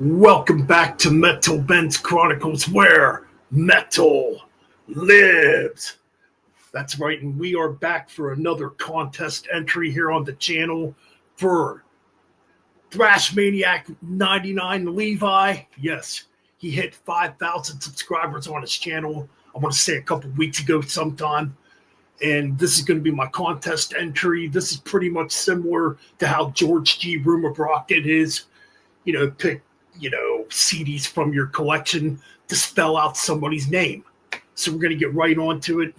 Welcome back to Metal Ben's Chronicles, where metal lives. That's right, and we are back for another contest entry here on the channel for Thrashmaniac99 Levi. Yes, he hit 5,000 subscribers on his channel, I want to say a couple weeks ago sometime. And this is going to be my contest entry. This is pretty much similar to how George G. Rumor did his, pick CDs from your collection to spell out somebody's name. So we're going to get right on to it.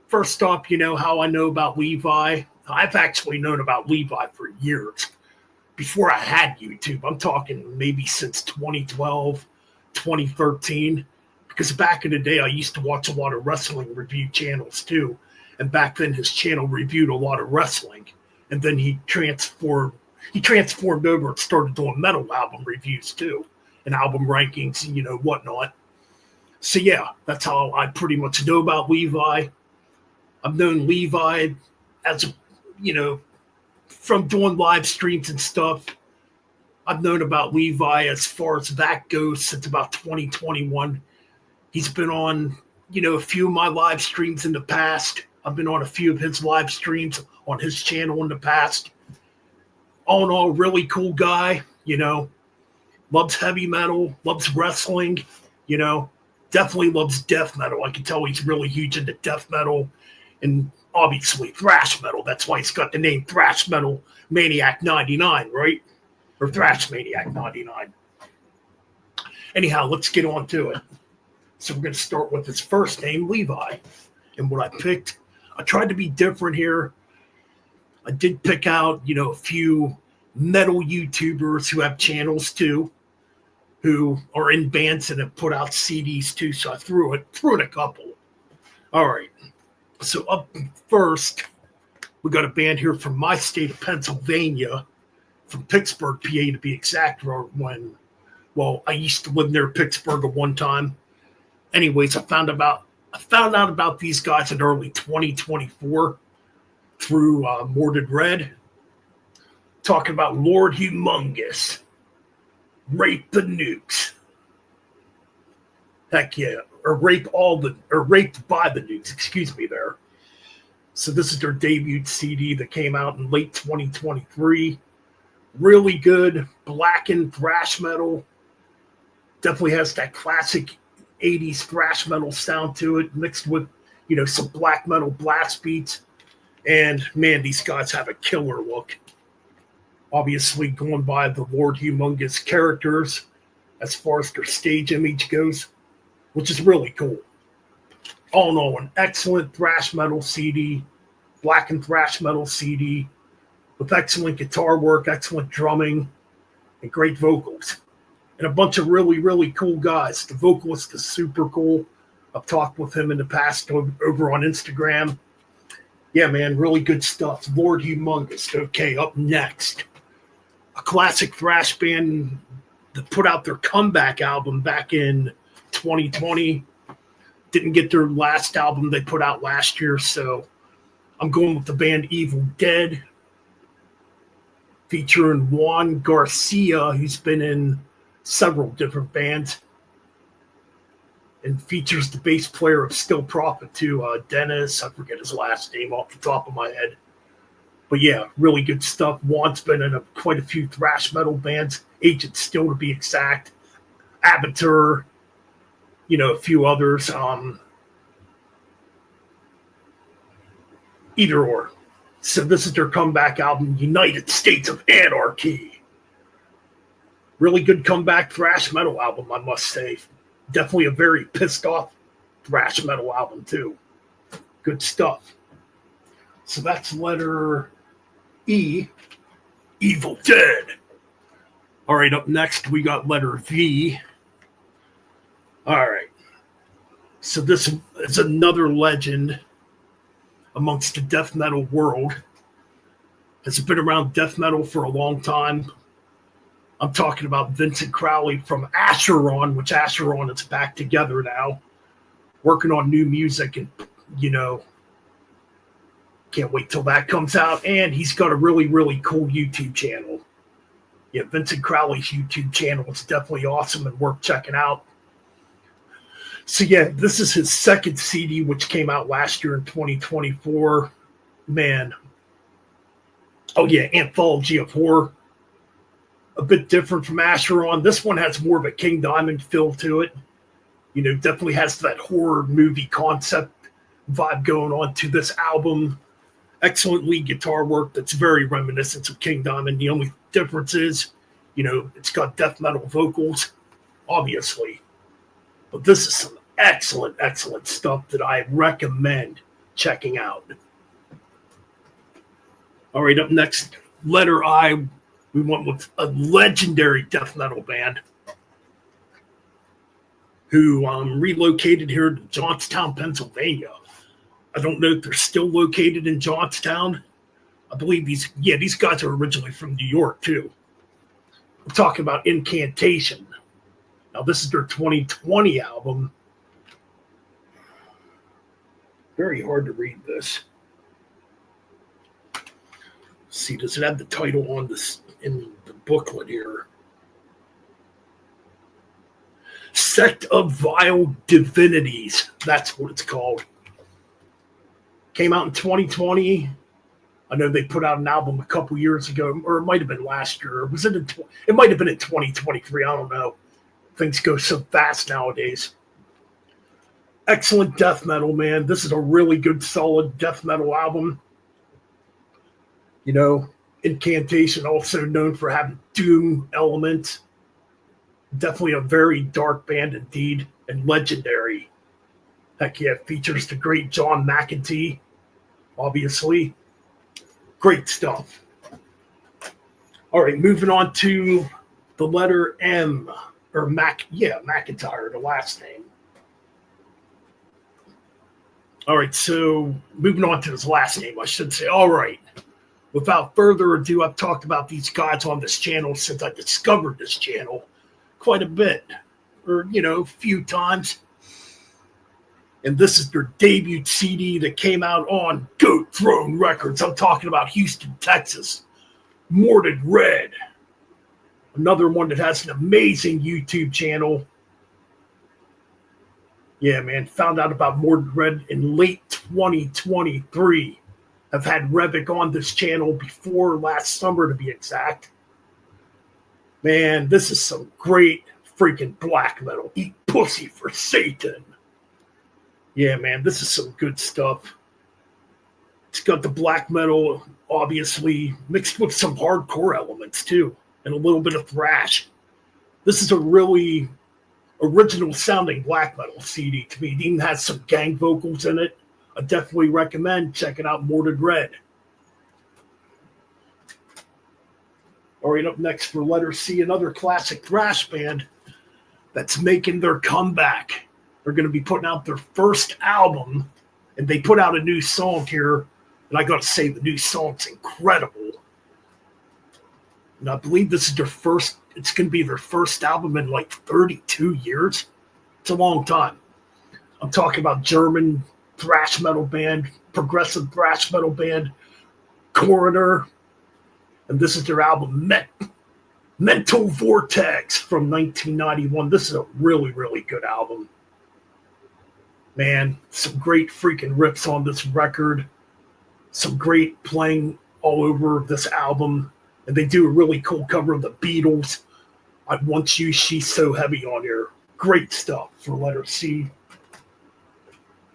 First off, how I know about Levi. I've actually known about Levi for years. Before I had YouTube, I'm talking maybe since 2012, 2013. Because back in the day, I used to watch a lot of wrestling review channels too. And back then, his channel reviewed a lot of wrestling. And then he transformed over and started doing metal album reviews too, and album rankings and whatnot. So yeah, that's how I pretty much know about Levi. I've known Levi as from doing live streams and stuff. I've known about Levi as far as that goes since about 2021. He's been on a few of my live streams in the past. I've been on a few of his live streams on his channel in the past. All in all, really cool guy, loves heavy metal, loves wrestling, definitely loves death metal. I can tell he's really huge into death metal and obviously thrash metal. That's why he's got the name Thrash Metal Maniac 99, right? Or Thrash Maniac 99. Anyhow, let's get on to it. So we're going to start with his first name, Levi. And what I picked, I tried to be different here. I did pick out, a few metal YouTubers who have channels too, who are in bands and have put out CDs too. So I threw in a couple. All right. So up first, we got a band here from my state of Pennsylvania, from Pittsburgh, PA to be exact. I used to live near Pittsburgh at one time. Anyways, I found out about these guys in early 2024. Through Mordred Red, talking about Lord Humongous, Rape the Nukes. Heck yeah, or Raped by the Nukes, excuse me there. So this is their debut CD that came out in late 2023. Really good, blackened thrash metal. Definitely has that classic 80s thrash metal sound to it, mixed with, some black metal blast beats. And, man, these guys have a killer look. Obviously, going by the Lord Humongous characters as far as their stage image goes, which is really cool. All in all, an excellent thrash metal CD, blackened thrash metal CD, with excellent guitar work, excellent drumming, and great vocals. And a bunch of really, really cool guys. The vocalist is super cool. I've talked with him in the past over on Instagram. Yeah, man, really good stuff. Lord Humongous. Okay, up next, a classic thrash band that put out their comeback album back in 2020. Didn't get their last album they put out last year, so I'm going with the band Evil Dead, featuring Juan Garcia, who's been in several different bands, and features the bass player of Still Prophet too, Dennis. I forget his last name off the top of my head. But yeah, really good stuff. Juan's been in quite a few thrash metal bands. Agent Still to be exact. Avatar, a few others. Either or. So this is their comeback album, United States of Anarchy. Really good comeback thrash metal album, I must say. Definitely a very pissed off thrash metal album, too. Good stuff. So that's letter E, Evil Dead. All right, up next, we got letter V. All right. So this is another legend amongst the death metal world. Has been around death metal for a long time. I'm talking about Vincent Crowley from Asheron, which Asheron is back together now, working on new music, and, can't wait till that comes out. And he's got a really, really cool YouTube channel. Yeah, Vincent Crowley's YouTube channel is definitely awesome and worth checking out. So yeah, this is his second CD, which came out last year in 2024. Man. Oh yeah, Anthology of Horror. A bit different from Asheron. This one has more of a King Diamond feel to it. You know, definitely has that horror movie concept vibe going on to this album. Excellent lead guitar work that's very reminiscent of King Diamond. The only difference is, you know, it's got death metal vocals, obviously. But this is some excellent, excellent stuff that I recommend checking out. All right, up next, letter I, we went with a legendary death metal band who relocated here to Johnstown, Pennsylvania. I don't know if they're still located in Johnstown. I believe these guys are originally from New York, too. I'm talking about Incantation. Now, this is their 2020 album. Very hard to read this. Let's see, does it have the title on this in the booklet here? Sect of Vile Divinities. That's what it's called. Came out in 2020. I know they put out an album a couple years ago, or it might have been last year. Was it? It might have been in 2023. I don't know. Things go so fast nowadays. Excellent death metal, man. This is a really good, solid death metal album. You know, Incantation, also known for having doom elements. Definitely a very dark band indeed, and legendary. Heck yeah, features the great John McEntee, obviously. Great stuff. All right, moving on to the letter M, or McIntyre, the last name. All right, so moving on to his last name, I should say. All right, without further ado, I've talked about these guys on this channel since I discovered this channel quite a bit, or, you know, a few times. And this is their debut CD that came out on Goat Throne Records. I'm talking about Houston, Texas. Mordred Red. Another one that has an amazing YouTube channel. Yeah, man. Found out about Mordred Red in late 2023. I've had Revic on this channel before last summer, to be exact. Man, this is some great freaking black metal. Eat pussy for Satan. Yeah, man, this is some good stuff. It's got the black metal, obviously, mixed with some hardcore elements, too, and a little bit of thrash. This is a really original-sounding black metal CD to me. It even has some gang vocals in it. I definitely recommend checking out Mordred Red. All right, up next for letter C, another classic thrash band that's making their comeback. They're going to be putting out their first album, and they put out a new song here, and I got to say, the new song's incredible. And I believe this is it's going to be their first album in like 32 years. It's a long time. I'm talking about German thrash metal band, progressive thrash metal band, Coroner, and this is their album, Mental Vortex from 1991. This is a really, really good album. Man, some great freaking riffs on this record. Some great playing all over this album. And they do a really cool cover of the Beatles. I Want You, She's So Heavy on here. Great stuff for letter C.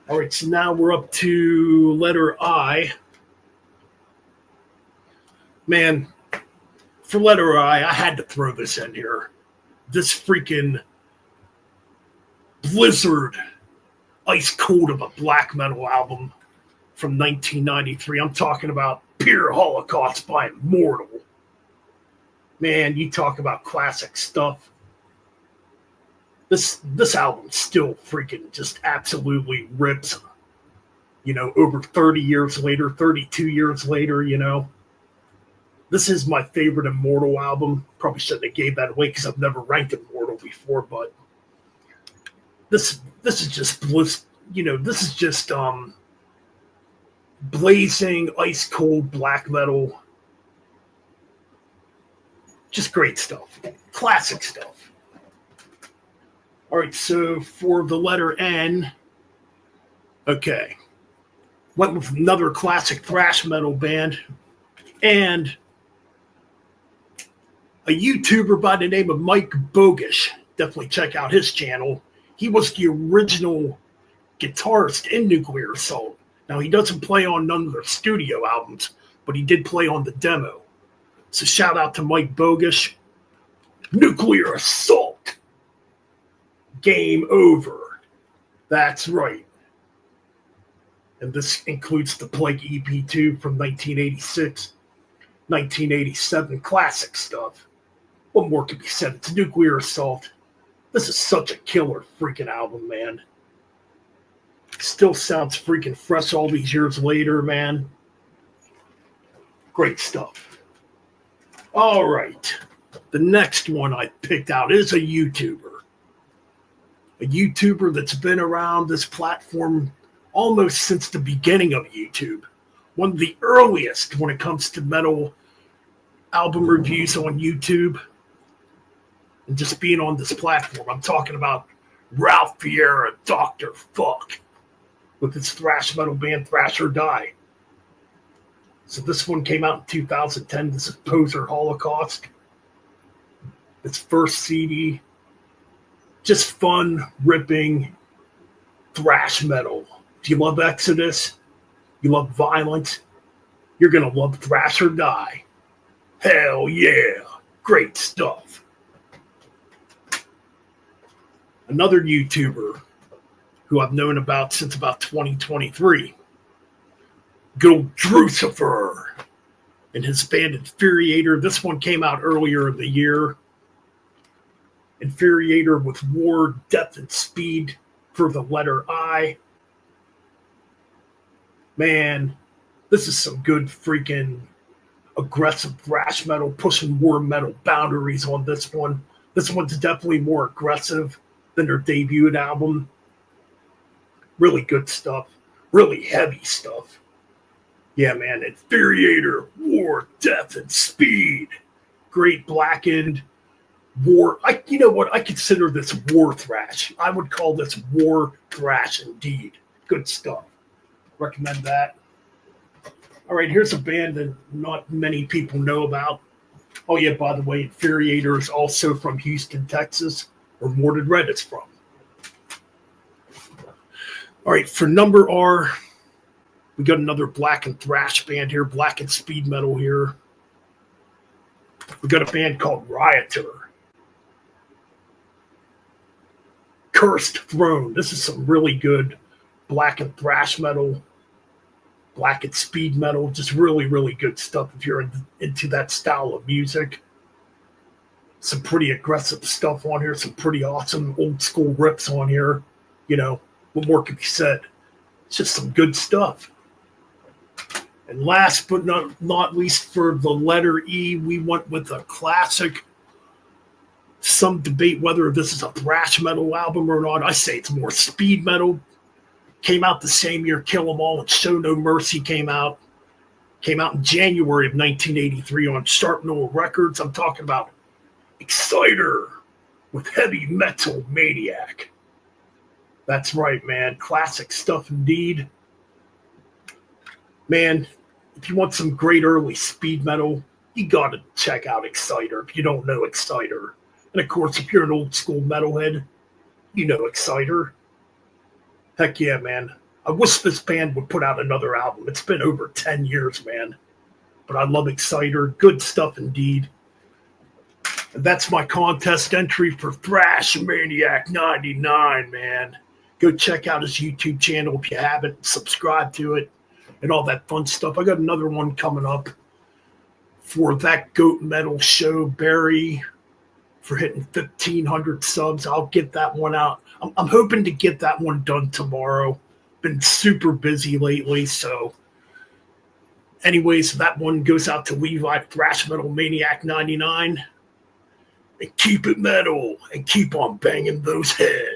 All right, so now we're up to letter I. Man, for letter I had to throw this in here. This freaking blizzard ice cold of a black metal album from 1993. I'm talking about Pure Holocaust by Immortal. Man, you talk about classic stuff. This album still freaking just absolutely rips. You know, over 30 years later, 32 years later, you know. This is my favorite Immortal album. Probably shouldn't have gave that away because I've never ranked Immortal before, but this is just bliss. You know, this is just blazing ice cold black metal. Just great stuff. Classic stuff. All right, so for the letter N, okay. Went with another classic thrash metal band and a YouTuber by the name of Mike Bogish. Definitely check out his channel. He was the original guitarist in Nuclear Assault. Now, he doesn't play on none of their studio albums, but he did play on the demo. So shout out to Mike Bogish. Nuclear Assault. Game over. That's right. And this includes the Plague EP2 from 1986, 1987, classic stuff. What more can be said? It's Nuclear Assault. This is such a killer freaking album, man. Still sounds freaking fresh all these years later, man. Great stuff. All right. The next one I picked out is a YouTuber. A YouTuber that's been around this platform almost since the beginning of YouTube. One of the earliest when it comes to metal album reviews on YouTube. And just being on this platform. I'm talking about Ralph Vieira, Dr. Fuck, with his thrash metal band Thrash or Die. So this one came out in 2010. This is Poser Holocaust. Its first CD. Just fun, ripping thrash metal. If you love Exodus, you love violence, you're going to love Thrash or Die. Hell yeah. Great stuff. Another YouTuber who I've known about since about 2023. Good old Drucifer and his band Infuriator. This one came out earlier in the year. Infuriator with War, Death, and Speed for the letter I. Man, this is some good freaking aggressive thrash metal, pushing war metal boundaries on this one. This one's definitely more aggressive than their debut album. Really good stuff. Really heavy stuff. Yeah, man. Infuriator, War, Death, and Speed. Great blackened war. You know what? I consider this war thrash. I would call this war thrash indeed. Good stuff. Recommend that. All right, here's a band that not many people know about. Oh, yeah, by the way, Infuriator is also from Houston, Texas, where Mordred Red is from. All right, for number R, we got another black and thrash band here, black and speed metal here. We got a band called Rioter. Cursed Throne. This is some really good black and thrash metal, black and speed metal, just really, really good stuff if you're into that style of music. Some pretty aggressive stuff on here, some pretty awesome old school rips on here. You know, what more can be said? It's just some good stuff. And last but not least, for the letter E, we went with a classic. Some debate whether this is a thrash metal album or not. I say it's more speed metal. Came out the same year Kill 'Em All and Show No Mercy came out. Came out in January of 1983 on Sharp Knoll Records. I'm talking about Exciter with Heavy Metal Maniac. That's right, man. Classic stuff indeed. Man, if you want some great early speed metal, you got to check out Exciter if you don't know Exciter. And of course, if you're an old school metalhead, you know Exciter. Heck yeah, man. I wish this band would put out another album. It's been over 10 years, man. But I love Exciter. Good stuff indeed. And that's my contest entry for Thrashmaniac99, man. Go check out his YouTube channel if you haven't. Subscribe to it and all that fun stuff. I got another one coming up for That Goat Metal Show, Barry, for hitting 1,500 subs. I'll get that one out. I'm hoping to get that one done tomorrow. Been super busy lately, so anyways, that one goes out to Levi Thrash Metal Maniac 99. And keep it metal and keep on banging those heads.